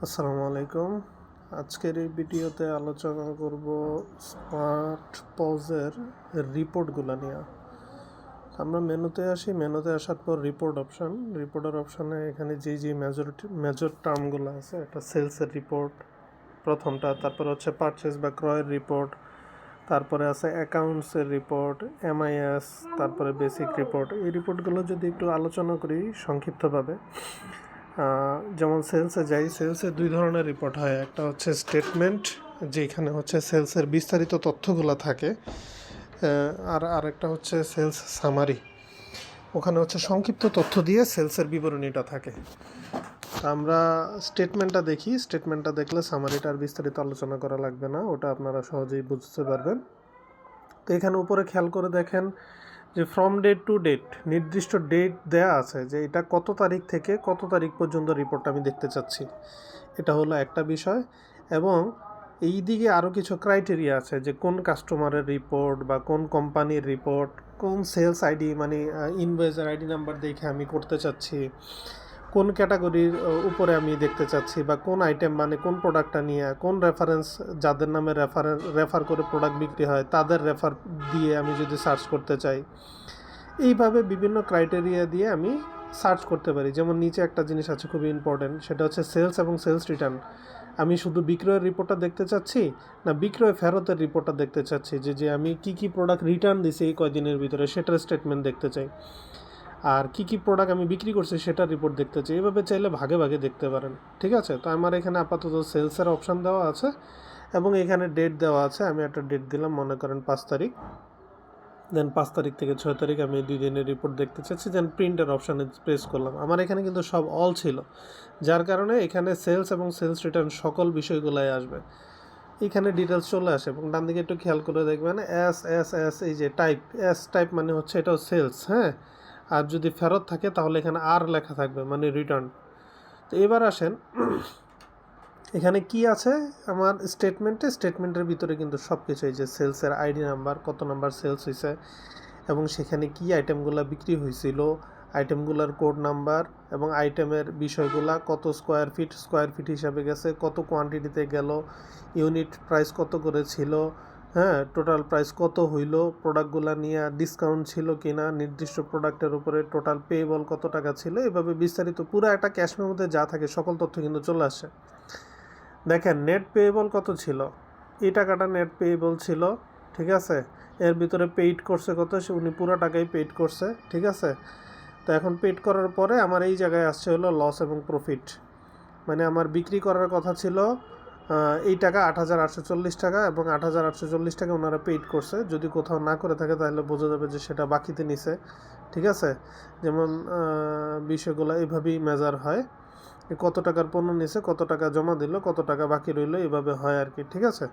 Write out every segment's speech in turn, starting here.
আসসালামু আলাইকুম। আজকের এই ভিডিওতে আলোচনা করব স্মার্ট পজের রিপোর্টগুলো নিয়ে। আমরা মেনুতে আসি, মেনুতে আসার পর রিপোর্টের অপশানে এখানে যে মেজর টার্মগুলো আছে, একটা সেলসের রিপোর্ট প্রথমটা, তারপর হচ্ছে পারচেস বা ক্রয়ের রিপোর্ট, তারপরে আছে অ্যাকাউন্টসের রিপোর্ট, এমআইএস, তারপরে বেসিক রিপোর্ট। এই রিপোর্টগুলো যদি একটু আলোচনা করি সংক্ষিপ্তভাবে, যেমন সেলসে যাই, সেলসে দুই ধরনের রিপোর্ট হয়। একটা হচ্ছে স্টেটমেন্ট, যেখানে হচ্ছে সেলসের বিস্তারিত তথ্যগুলো থাকে, আর আরেকটা হচ্ছে সেলস সামারি, ওখানে হচ্ছে সংক্ষিপ্ত তথ্য দিয়ে সেলসের বিবরণীটা থাকে। আমরা স্টেটমেন্টটা দেখি, স্টেটমেন্টটা দেখলে সামারিটার বিস্তারিত আলোচনা করা লাগবে না, ওটা আপনারা সহজেই বুঝতে পারবেন। তো এখানে উপরে খেয়াল করে দেখেন যে ফ্রম ডেট টু ডেট, নির্দিষ্ট ডেট দেয়া আছে যে এটা কত তারিখ থেকে কত তারিখ পর্যন্ত রিপোর্টটা আমি দেখতে চাচ্ছি। এটা হলো একটা বিষয়। এবং এই দিকে আরও কিছু ক্রাইটেরিয়া আছে যে কোন কাস্টমারের রিপোর্ট বা কোন কোম্পানির রিপোর্ট, কোন সেলস আইডি মানে ইনভয়েসের আইডি নাম্বার দেখে আমি করতে চাচ্ছি, কোন ক্যাটাগরির উপরে আমি দেখতে চাচ্ছি, বা কোন আইটেম মানে কোন প্রোডাক্টটা নিয়ে, কোন রেফারেন্স, যাদের নামে রেফার করে প্রোডাক্ট বিক্রি হয় তাদের রেফার দিয়ে আমি যদি সার্চ করতে চাই। এইভাবে বিভিন্ন ক্রাইটেরিয়া দিয়ে আমি সার্চ করতে পারি। যেমন নিচে একটা জিনিস আছে খুবই ইম্পর্টেন্ট, সেটা হচ্ছে সেলস এবং সেলস রিটার্ন। আমি শুধু বিক্রয়ের রিপোর্টটা দেখতে চাচ্ছি না বিক্রয় ফেরতের রিপোর্টটা দেখতে চাচ্ছি, যে আমি কি প্রোডাক্ট রিটার্ন দিছি এই কয়দিনের ভিতরে সেটার স্টেটমেন্ট দেখতে চাই, আর কি প্রোডাক্ট আমি বিক্রি করছি সেটার রিপোর্ট দেখতে চাই। এভাবে চাইলে ভাগে ভাগে দেখতে পারেন। ঠিক আছে, তো আমার এখানে আপাতত সেলসের অপশান দেওয়া আছে এবং এখানে ডেট দেওয়া আছে। আমি একটা ডেট দিলাম, মনে করেন 5 তারিখ। দেন 5 তারিখ থেকে 6 তারিখ আমি 2 দিনের রিপোর্ট দেখতে চাচ্ছি। দেন প্রিন্টের অপশানে প্রেস করলাম। আমার এখানে কিন্তু সব অল ছিল, যার কারণে এখানে সেলস এবং সেলস রিটার্ন সকল বিষয়গুলাই আসবে। এখানে ডিটেলস চলে আসে এবং ডান দিকে একটু খেয়াল করে দেখবেন এস এস এস, এই যে টাইপ, এস টাইপ মানে হচ্ছে এটাও সেলস, হ্যাঁ। আর যদি ফেরত থাকে তাহলে এখানে আর লেখা থাকবে, মানে রিটার্ন। তো এবার আসেন এখানে কি আছে আমার স্টেটমেন্টের ভিতরে কিন্তু সব কিছু, এই যে সেলসের আইডি নাম্বার, কত নাম্বার সেলস হয়েছে, এবং সেখানে কি আইটেমগুলো বিক্রি হয়েছিল, আইটেমগুলোর কোড নাম্বার, এবং আইটেমের বিষয়গুলা, কত স্কোয়ার ফিট হিসাবে গেছে, কত কোয়ান্টিটিতে গেল, ইউনিট প্রাইস কত করে ছিল, হ্যাঁ, টোটাল প্রাইস কত হইল, প্রোডাক্টগুলো নিয়ে ডিসকাউন্ট ছিল কি না, নির্দিষ্ট প্রোডাক্টের উপরে টোটাল পেয়েবল কত টাকা ছিল, এভাবে বিস্তারিত পুরো একটা ক্যাশ মেমোতে যা থাকে সকল তথ্য কিন্তু চলে আসে। দেখেন নেট পেয়েবল কত ছিল, এই টাকাটা নেট পেয়েবল ছিল, ঠিক আছে। এর ভিতরে পেইড করছে কত, উনি পুরো টাকাই পেইড করছে, ঠিক আছে। তো এখন পেইড করার পরে আমার এই জায়গায় আসছে হলো লস এবং প্রফিট। মানে আমার বিক্রি করার কথা ছিল এই টাকা 8,840 টাকা, এবং 8,840 টাকা ওনারা পেইড করছে। যদি কোথাও না করে থাকে তাহলে বোঝা যাবে যে সেটা বাকিতে নিছে, ঠিক আছে। যেমন বিষয়গুলো এইভাবেই মেজার হয়, কত টাকার পণ্য নিছে, কত টাকা জমা দিল, কত টাকা বাকি রইলো, এভাবে হয় আর কি, ঠিক আছে।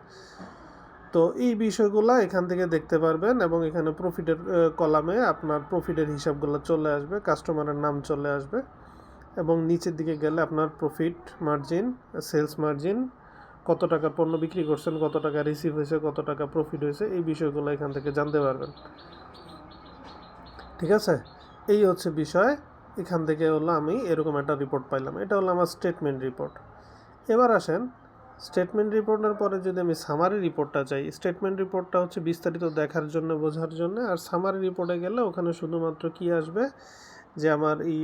তো এই বিষয়গুলো এখান থেকে দেখতে পারবেন এবং এখানে প্রফিটের কলামে আপনার প্রফিটের হিসাবগুলো চলে আসবে, কাস্টমারের নাম চলে আসবে, এবং নিচের দিকে গেলে আপনার প্রফিট মার্জিন, সেলস মার্জিন, কত টাকার পণ্য বিক্রি করছেন, কত টাকা রিসিভ হয়েছে, কত টাকা প্রফিট হয়েছে, এই বিষয়গুলো এখান থেকে জানতে পারবেন, ঠিক আছে। এই হচ্ছে বিষয়। এখান থেকে হলো আমি এরকম একটা রিপোর্ট পাইলাম, এটা হলো আমার স্টেটমেন্ট রিপোর্ট। এবার আসেন স্টেটমেন্ট রিপোর্টের পরে যদি আমি সামারি রিপোর্টটা চাই, স্টেটমেন্ট রিপোর্টটা হচ্ছে বিস্তারিত দেখার জন্য, বোঝার জন্য, আর সামারি রিপোর্টে গেলে ওখানে শুধুমাত্র কি আসবে যে আমার এই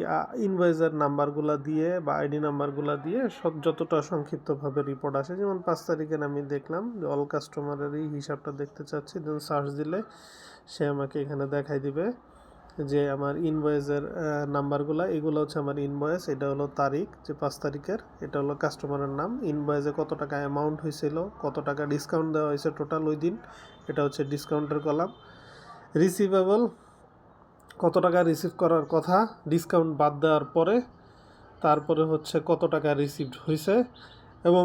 ইনভয়েসের নাম্বারগুলো দিয়ে বা আইডি নাম্বারগুলো দিয়ে সব যতটা সংক্ষিপ্তভাবে রিপোর্ট আসে। যেমন 5 তারিখের আমি দেখলাম যে অল কাস্টমারের এই হিসাবটা দেখতে চাচ্ছি, দেন সার্চ দিলে সে আমাকে এখানে দেখাই দিবে যে আমার ইনভয়েসের নাম্বারগুলো, এগুলো হচ্ছে আমার ইনভয়েস, এটা হলো তারিখ যে 5 তারিখের, এটা হলো কাস্টমারের নাম, ইনভয়েসে কত টাকা অ্যামাউন্ট হয়েছিল, কত টাকা ডিসকাউন্ট দেওয়া হয়েছে টোটাল ওই দিন, এটা হচ্ছে ডিসকাউন্টের কলাম। রিসিভেবল, কত টাকা রিসিভ করার কথা ডিসকাউন্ট বাদ দেওয়ার পরে, তারপরে হচ্ছে কত টাকা রিসিভড হয়েছে, এবং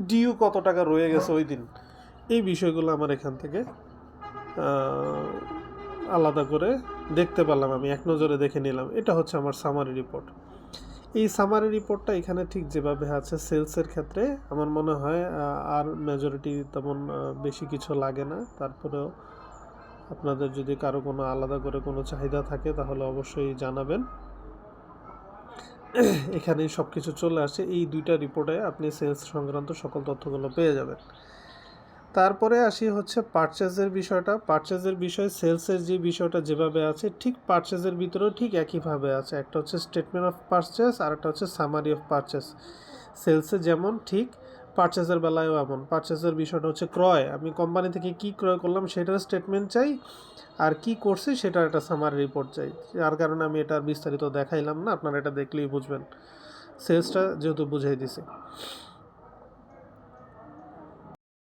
ডিউ কত টাকা রয়ে গেছে ওই দিন। এই বিষয়গুলো আমার এখান থেকে আলাদা করে দেখতে পারলাম, আমি এক নজরে দেখে নিলাম। এটা হচ্ছে আমার সামারি রিপোর্ট। এই সামারি রিপোর্টটা এখানে ঠিক যেভাবে আছে সেলসের ক্ষেত্রে, আমার মনে হয় আর মেজরিটি তেমন বেশি কিছু লাগে না। তারপরেও আপনাদের যদি কারো কোনো আলাদা করে কোনো চাহিদা থাকে তাহলে অবশ্যই জানাবেন। এখানেই সব কিছু চলে আসে। এই দুইটা রিপোর্টে আপনি সেলস সংক্রান্ত সকল তথ্যগুলো পেয়ে যাবেন। তারপরে আসি হচ্ছে পারচেজের বিষয়টা। পারচেজের বিষয় সেলসের যে বিষয়টা যেভাবে আছে ঠিক পারচেজের ভিতরেও ঠিক একইভাবে আছে। একটা হচ্ছে স্টেটমেন্ট অফ পারচেজ আর একটা হচ্ছে সামারি অফ পারচেজ। সেলসে যেমন ঠিক পারচেজের বেলায়ও এমন। পারচেজের বিষয়টা হচ্ছে ক্রয়, আমি কোম্পানি থেকে কি ক্রয় করলাম সেটার স্টেটমেন্ট চাই, আর কি করছি সেটার একটা সামারি রিপোর্ট চাই। যার কারণে আমি এটা বিস্তারিত দেখাইলাম না, আপনারা এটা দেখলেই বুঝবেন, সেলসটা যেহেতু বুঝাই দিছি।